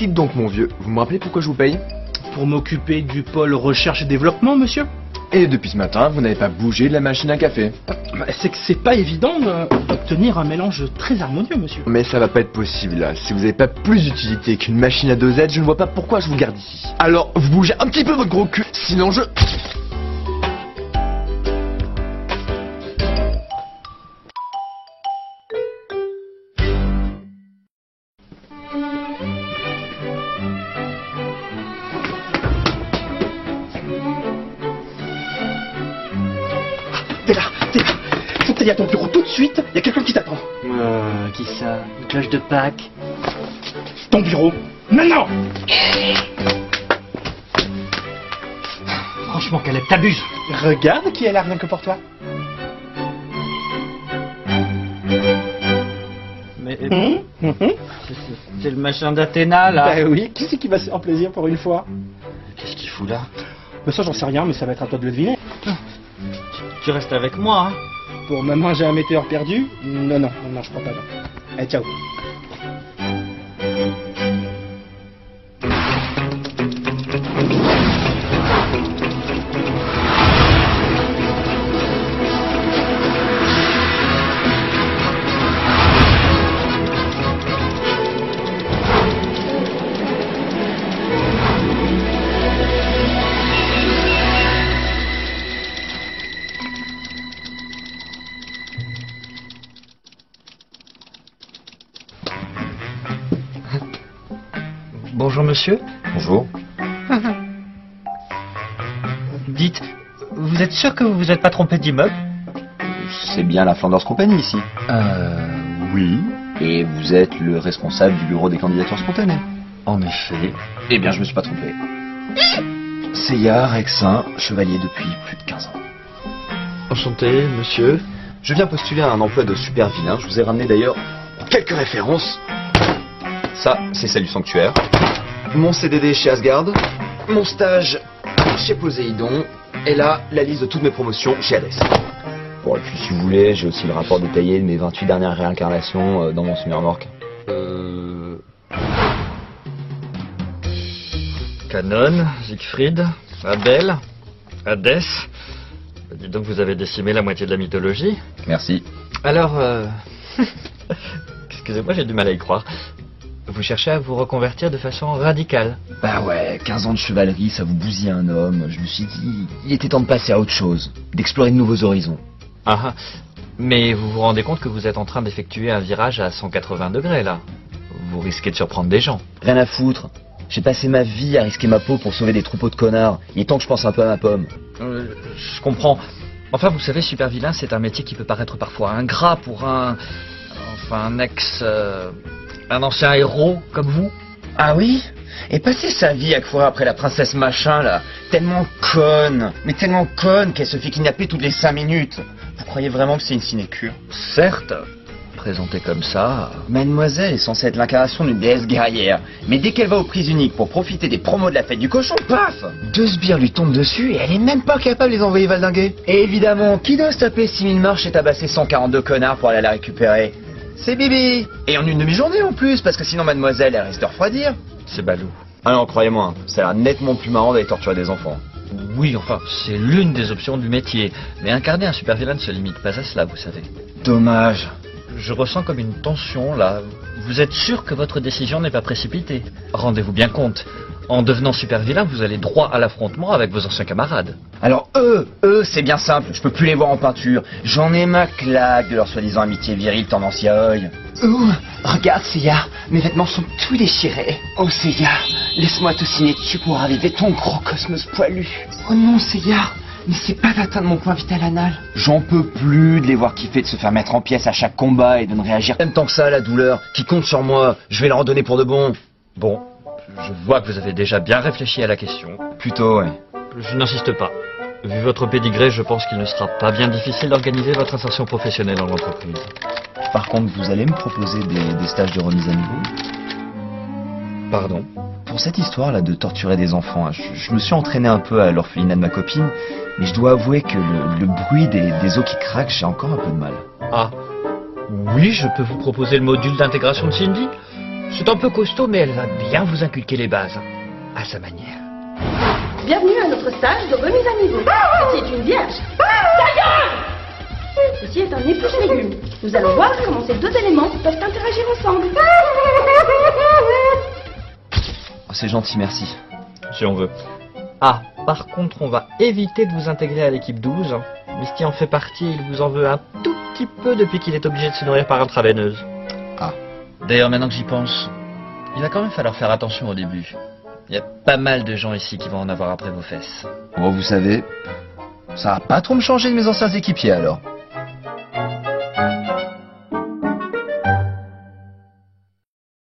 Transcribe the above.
Dites donc mon vieux, vous me rappelez pourquoi je vous paye? Pour m'occuper du pôle recherche et développement, monsieur. Et depuis ce matin, vous n'avez pas bougé de la machine à café. C'est que c'est pas évident d'obtenir un mélange très harmonieux, monsieur. Mais ça va pas être possible là. Si vous n'avez pas plus d'utilité qu'une machine à dosette, je ne vois pas pourquoi je vous garde ici. Alors, vous bougez un petit peu votre gros cul, sinon je... T'es là. Faut que t'ailles à ton bureau tout de suite, y a quelqu'un qui t'attend. Qui ça? Une cloche de Pâques? Ton bureau, maintenant. Franchement, Caleb, t'abuses. Regarde qui est là rien que pour toi. Mais... C'est le machin d'Athéna, là. Bah oui, qui c'est qui va se faire plaisir pour une fois? Qu'est-ce qu'il fout là? Mais ça j'en sais rien, mais ça va être à toi de le deviner. Tu restes avec moi, hein? Pour maman j'ai un météore perdu? Non, je crois pas, non. Allez, ciao. Bonjour, monsieur. Bonjour. Dites, vous êtes sûr que vous vous êtes pas trompé d'immeuble? C'est bien la Flanders Company ici. Oui. Et vous êtes le responsable du bureau des candidatures spontanées. En effet. Eh bien, je me suis pas trompé. Seyard, Exin, chevalier depuis plus de 15 ans. Enchanté, monsieur. Je viens postuler à un emploi de super vilain. Je vous ai ramené d'ailleurs quelques références. Ça, c'est celle du sanctuaire. Mon CDD chez Asgard. Mon stage chez Poséidon. Et là, la liste de toutes mes promotions chez Hades. Bon, et puis si vous voulez, j'ai aussi le rapport détaillé de mes 28 dernières réincarnations dans mon semi-remorque. Canon, Siegfried, Abel, Hadès. Dis donc, vous avez décimé la moitié de la mythologie. Merci. Alors, excusez-moi, j'ai du mal à y croire. Vous cherchez à vous reconvertir de façon radicale. Bah ouais, 15 ans de chevalerie, ça vous bousille un homme. Je me suis dit, il était temps de passer à autre chose, d'explorer de nouveaux horizons. Ah, mais vous vous rendez compte que vous êtes en train d'effectuer un virage à 180 degrés, là. Vous risquez de surprendre des gens. Rien à foutre. J'ai passé ma vie à risquer ma peau pour sauver des troupeaux de connards. Il est temps que je pense un peu à ma pomme. Je comprends. Enfin, vous savez, super vilain, c'est un métier qui peut paraître parfois ingrat pour un ancien héros comme vous. Ah oui? Et passer sa vie à courir après la princesse machin, là, tellement conne, mais tellement conne qu'elle se fait kidnapper toutes les 5 minutes. Vous croyez vraiment que c'est une sinécure? Certes, présenté comme ça... Mademoiselle est censée être l'incarnation d'une déesse guerrière, mais dès qu'elle va aux prises uniques pour profiter des promos de la fête du cochon, paf! 2 sbires lui tombent dessus et elle est même pas capable de les envoyer valdinguer. Et évidemment, qui doit se taper 6000 marches et tabasser 142 connards pour aller la récupérer? C'est Bibi. Et en une demi-journée en plus, parce que sinon mademoiselle, elle risque de refroidir. C'est balou. Ah non, croyez-moi, ça a l'air nettement plus marrant d'aller torturer des enfants. Oui, enfin, c'est l'une des options du métier. Mais incarner un super vilain ne se limite pas à cela, vous savez. Dommage. Je ressens comme une tension, là. Vous êtes sûr que votre décision n'est pas précipitée? Rendez-vous bien compte. En devenant super vilain, vous allez droit à l'affrontement avec vos anciens camarades. Alors eux, c'est bien simple, je peux plus les voir en peinture. J'en ai ma claque de leur soi-disant amitié virile tendance yaoi. Regarde Seiya, mes vêtements sont tout déchirés. Oh Seiya, laisse-moi te signer dessus pour raviver ton gros cosmos poilu. Oh non Seiya, n'essaie pas d'atteindre mon point vital anal. J'en peux plus de les voir kiffer de se faire mettre en pièces à chaque combat et de ne réagir même tant que ça à la douleur. Qui compte sur moi, je vais leur en donner pour de bon. Bon, je vois que vous avez déjà bien réfléchi à la question. Plutôt, ouais. Je n'insiste pas. Vu votre pédigré, je pense qu'il ne sera pas bien difficile d'organiser votre insertion professionnelle dans l'entreprise. Par contre, vous allez me proposer des stages de remise à niveau? Pardon? Pour cette histoire-là de torturer des enfants, je me suis entraîné un peu à l'orphelinat de ma copine, mais je dois avouer que le bruit des os qui craquent, j'ai encore un peu de mal. Ah, oui, je peux vous proposer le module d'intégration de Cindy. C'est un peu costaud, mais elle va bien vous inculquer les bases, à sa manière. Bienvenue à notre stage de remise à niveau. Ceci est une vierge. Ceci est un épluche-légumes. Nous allons voir comment ces deux éléments peuvent interagir ensemble. Oh, c'est gentil, merci. Si on veut. Ah, par contre, on va éviter de vous intégrer à l'équipe 12. Misty en fait partie, il vous en veut un tout petit peu depuis qu'il est obligé de se nourrir par intraveineuse. Ah. D'ailleurs, maintenant que j'y pense, il va quand même falloir faire attention au début. Il y a pas mal de gens ici qui vont en avoir après vos fesses. Bon, vous savez, ça va pas trop me changer de mes anciens équipiers alors.